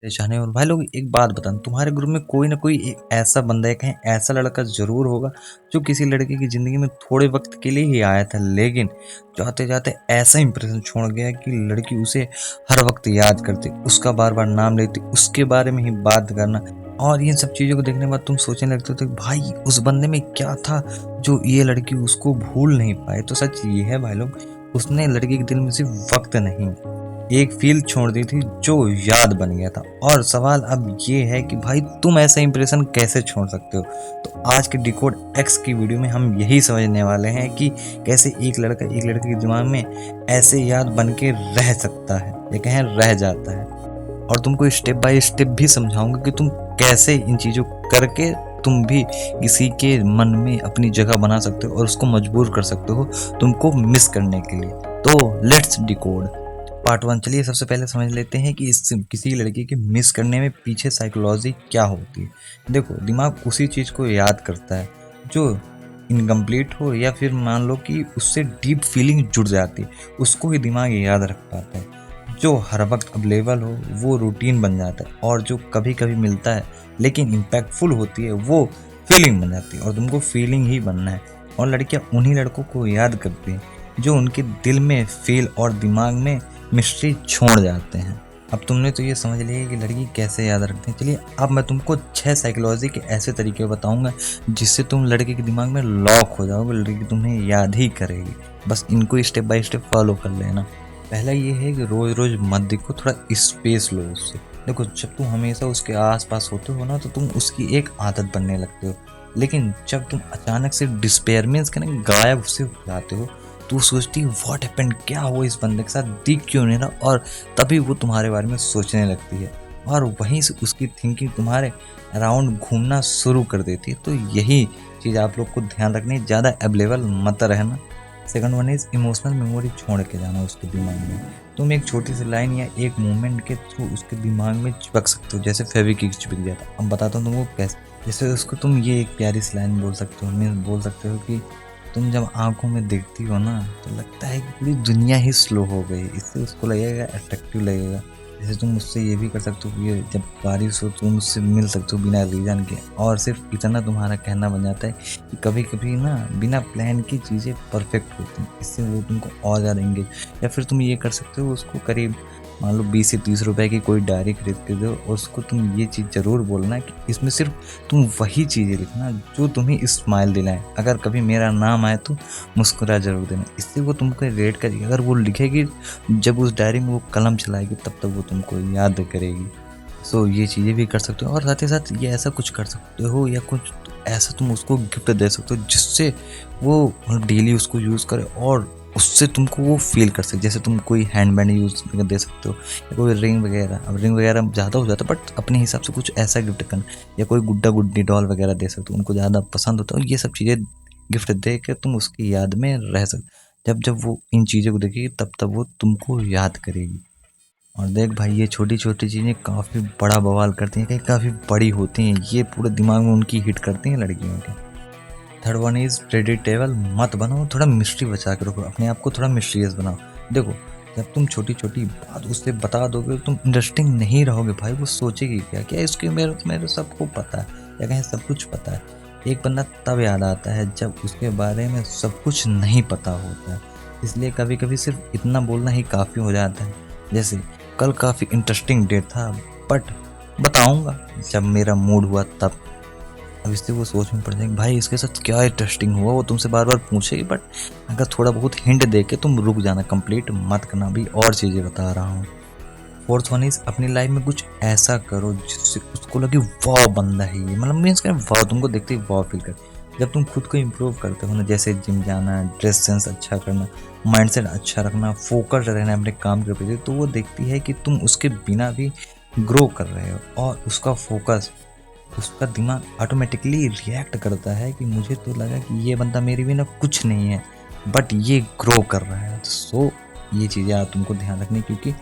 परेशानी। और भाई लोग एक बात बताऊँ, तुम्हारे ग्रुप में कोई ना कोई एक ऐसा बंदा है, कहीं ऐसा लड़का ज़रूर होगा जो किसी लड़के की ज़िंदगी में थोड़े वक्त के लिए ही आया था, लेकिन जाते जाते ऐसा इंप्रेशन छोड़ गया कि लड़की उसे हर वक्त याद करती, उसका बार बार नाम लेती, उसके बारे में ही बात करना। और इन सब चीज़ों को देखने के बाद तुम सोचने लगते हो कि भाई उस बंदे में क्या था जो ये लड़की उसको भूल नहीं पाए। तो सच ये है भाई लोग, उसने लड़की के दिल में सिर्फ वक्त नहीं, एक फील छोड़ दी थी जो याद बन गया था। और सवाल अब ये है कि भाई तुम ऐसा इंप्रेशन कैसे छोड़ सकते हो। तो आज के डिकोड एक्स की वीडियो में हम यही समझने वाले हैं कि कैसे एक लड़का एक लड़के के दिमाग में ऐसे याद बन के रह सकता है या कहें रह जाता है। और तुमको स्टेप बाय स्टेप भी समझाऊंगा कि तुम कैसे इन चीज़ों करके तुम भी किसी के मन में अपनी जगह बना सकते हो और उसको मजबूर कर सकते हो तुमको मिस करने के लिए। तो लेट्स डिकोड पार्ट वन। चलिए सबसे पहले समझ लेते हैं कि इस किसी लड़की के मिस करने में पीछे साइकोलॉजी क्या होती है। देखो, दिमाग उसी चीज़ को याद करता है जो इनकम्प्लीट हो या फिर मान लो कि उससे डीप फीलिंग जुड़ जाती है, उसको ही दिमाग याद रख पाता है। जो हर वक्त अवेलेबल हो वो रूटीन बन जाता है, और जो कभी कभी मिलता है लेकिन इम्पैक्टफुल होती है वो फीलिंग बन जाती है। और तुमको फीलिंग ही बनना है। और लड़कियां उन्हीं लड़कों को याद करती हैं जो उनके दिल में फील और दिमाग में मिस्ट्री छोड़ जाते हैं। अब तुमने तो ये समझ लिया कि लड़की कैसे याद रखते हैं। चलिए अब मैं तुमको 6 साइकोलॉजी के ऐसे तरीके बताऊंगा जिससे तुम लड़के के दिमाग में लॉक हो जाओगे, लड़की तुम्हें याद ही करेगी। बस इनको स्टेप बाय स्टेप फॉलो कर लेना। पहला ये है कि रोज रोज मत देखो, थोड़ा स्पेस लो उससे। देखो, जब तुम हमेशा उसके आस पास होते हो ना तो तुम उसकी एक आदत बनने लगते हो, लेकिन जब तुम अचानक से डिस्पेयर मीन्स गायब से हो जाते हो तो सोचती है व्हाट हैपेंड, क्या हुआ इस बंदे के साथ, दिख क्यों नहीं रहा। और तभी वो तुम्हारे बारे में सोचने लगती है और वहीं से उसकी थिंकिंग तुम्हारे अराउंड घूमना शुरू कर देती है। तो यही चीज़ आप लोग को ध्यान रखनी है, ज़्यादा अवेलेबल मत रहना। Second one is emotional memory छोड़ के जाना उसके दिमाग में। तुम एक छोटी सी लाइन या एक मोमेंट के थ्रू उसके दिमाग में चिपक सकते हो, जैसे फेविक्विक चिपक जाता। अब बताता हूँ तुमको कैसे। जैसे उसको तुम ये एक प्यारी सी लाइन बोल सकते हो, मीन्स बोल सकते हो कि तुम जब आंखों में देखती हो ना तो लगता है कि पूरी दुनिया ही स्लो हो गई। इससे उसको लगेगा अट्रैक्टिव लगेगा। जैसे तुम मुझसे ये भी कर सकते हो कि ये जब बारिश हो तुम मुझसे मिल सकते हो बिना रीज़न के। और सिर्फ इतना तुम्हारा कहना बन जाता है कि कभी कभी ना बिना प्लान की चीज़ें परफेक्ट होती हैं, इससे वो तुमको और ज़्यादा एंगेज। या फिर तुम ये कर सकते हो, उसको करीब मान लो 20 से 30 रुपए की कोई डायरी खरीद के दो और उसको तुम ये चीज़ ज़रूर बोलना कि इसमें सिर्फ तुम वही चीज़ें लिखना जो तुम्हें स्माइल दिलाएं। अगर कभी मेरा नाम आए तो मुस्कुरा जरूर देना। इससे वो तुमको रेट करेगी। अगर वो लिखेगी जब उस डायरी में वो कलम चलाएगी तब तक वो तुमको याद करेगी। सो ये चीज़ें भी कर सकते हो। और साथ ही साथ ये ऐसा कुछ कर सकते हो या कुछ ऐसा तुम उसको गिफ्ट दे सकते हो जिससे वो डेली उसको यूज़ करे और उससे तुमको वो फील कर सके। जैसे तुम कोई हैंडबैंड यूज़ दे सकते हो या कोई रिंग वगैरह। अब रिंग वगैरह ज़्यादा हो जाता है बट अपने हिसाब से कुछ ऐसा गिफ्ट करना, या कोई गुड्डा गुड्डी डॉल वगैरह दे सकते हो, उनको ज़्यादा पसंद होता है। ये सब चीज़ें गिफ्ट दे के तुम उसकी याद में रह सकते। जब जब वो इन चीज़ों को देखेगी तब तब वो तुमको याद करेगी। और देख भाई, ये छोटी छोटी चीज़ें काफ़ी बड़ा बवाल करती हैं, कहीं काफ़ी बड़ी होती हैं, ये पूरे दिमाग में उनकी हिट करती हैं लड़कियों के। थर्ड वन इज प्रेडिक्टेबल मत बनो, थोड़ा मिस्ट्री बचा के रखो, अपने आप को थोड़ा मिस्टीरियस बनाओ। देखो, जब तुम छोटी छोटी बात उससे बता दोगे तुम इंटरेस्टिंग नहीं रहोगे भाई। वो सोचेगी क्या क्या इसके मेरे मेरे सबको पता है या कहीं सब कुछ पता है। एक बंदा तब याद आता है जब उसके बारे में सब कुछ नहीं पता होता है। इसलिए कभी कभी सिर्फ इतना बोलना ही काफ़ी हो जाता है। जैसे कल काफ़ी इंटरेस्टिंग डेट था बट बताऊंगा जब मेरा मूड हुआ तब। अब इससे वो सोच में पड़ जाएगी भाई इसके साथ क्या इंटरेस्टिंग हुआ। वो तुमसे बार बार पूछेगी बट अगर थोड़ा बहुत हिंट दे के तुम रुक जाना, कंप्लीट मत करना। भी और चीज़ें बता रहा हूँ। फोर्थ वन इज अपनी लाइफ में कुछ ऐसा करो जिससे उसको लगे वाह बंदा है ये, मतलब मीन्स वाह, तुमको देखते ही वाह फील कर। जब तुम खुद को इम्प्रूव करते हो ना, जैसे जिम जाना, ड्रेस सेंस अच्छा करना, माइंडसेट अच्छा रखना, फोकस रहना अपने काम के प्रति, तो वो देखती है कि तुम उसके बिना भी ग्रो कर रहे हो। और उसका फोकस, उसका दिमाग ऑटोमेटिकली रिएक्ट करता है कि मुझे तो लगा कि ये बंदा मेरे बिना कुछ नहीं है बट ये ग्रो कर रहा है। सो ये चीज़ें आप तुमको ध्यान रखनी, क्योंकि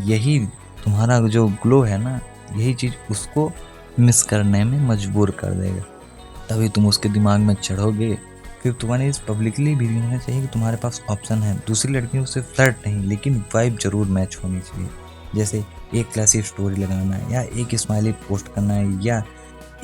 यही तुम्हारा जो ग्लो है ना, यही चीज़ उसको मिस करने में मजबूर कर देगा। तभी तुम उसके दिमाग में चढ़ोगे। फिफ्थ वन इज पब्लिकली भी होना चाहिए कि तुम्हारे पास ऑप्शन है। दूसरी लड़कियों से फ्लर्ट नहीं, लेकिन वाइब जरूर मैच होनी चाहिए। जैसे एक क्लासी स्टोरी लगाना है या एक स्माइली पोस्ट करना है या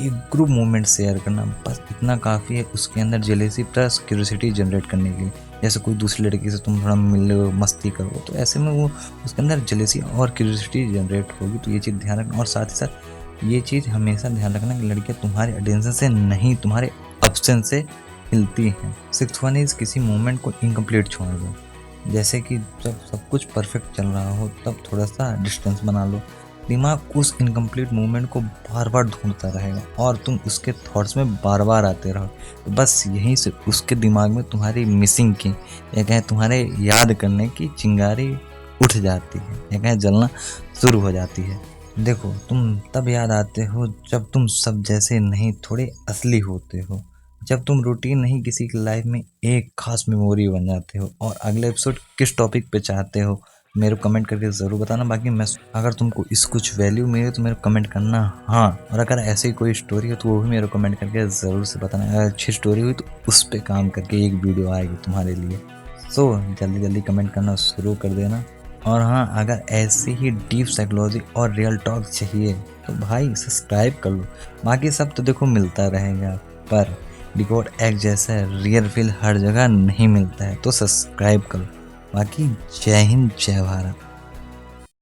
एक ग्रुप मूवमेंट शेयर करना, बस इतना काफ़ी है उसके अंदर जेलेसी प्लस क्यूरियोसिटी जनरेट करने के लिए। जैसे कोई दूसरी लड़की से तुम थोड़ा मिलो, मस्ती करो, तो ऐसे में वो उसके अंदर जेलेसी और क्यूरियोसिटी जनरेट होगी। तो ये चीज़ ध्यान रखना। और साथ ही साथ ये चीज़ हमेशा ध्यान रखना कि लड़कियाँ तुम्हारे अटेंशन से नहीं, तुम्हारे एब्सेंस से हिलती हैं। 6th वन इज़ किसी मोमेंट को इनकम्प्लीट छोड़ दो। जैसे कि जब सब कुछ परफेक्ट चल रहा हो तब थोड़ा सा डिस्टेंस बना लो। दिमाग उस इनकम्प्लीट मूवमेंट को बार बार ढूंढता रहेगा और तुम उसके थॉट्स में बार बार आते रहो। तो बस यहीं से उसके दिमाग में तुम्हारी मिसिंग की या कहें तुम्हारे याद करने की चिंगारी उठ जाती है या कहें जलना शुरू हो जाती है। देखो, तुम तब याद आते हो जब तुम सब जैसे नहीं, थोड़े असली होते हो। जब तुम रूटीन नहीं, किसी की लाइफ में एक खास मेमोरी बन जाते हो। और अगले एपिसोड किस टॉपिक पे चाहते हो मेरे को कमेंट करके ज़रूर बताना। बाकी मैं, अगर तुमको इस कुछ वैल्यू मिले तो मेरे को कमेंट करना हाँ। और अगर ऐसी कोई स्टोरी हो तो वो भी मेरे को कमेंट करके ज़रूर से बताना। अगर अच्छी स्टोरी हुई तो उस पर काम करके एक वीडियो आएगी तुम्हारे लिए। सो जल्दी जल्दी कमेंट करना शुरू कर देना। और हाँ, अगर ऐसी ही डीप साइकोलॉजी और रियल टॉक चाहिए तो भाई सब्सक्राइब कर लो। बाकी सब तो देखो मिलता रहेगा, पर डिकोड एक जैसा रियल फील हर जगह नहीं मिलता है। तो सब्सक्राइब करो। बाकी जय हिंद, जय भारत।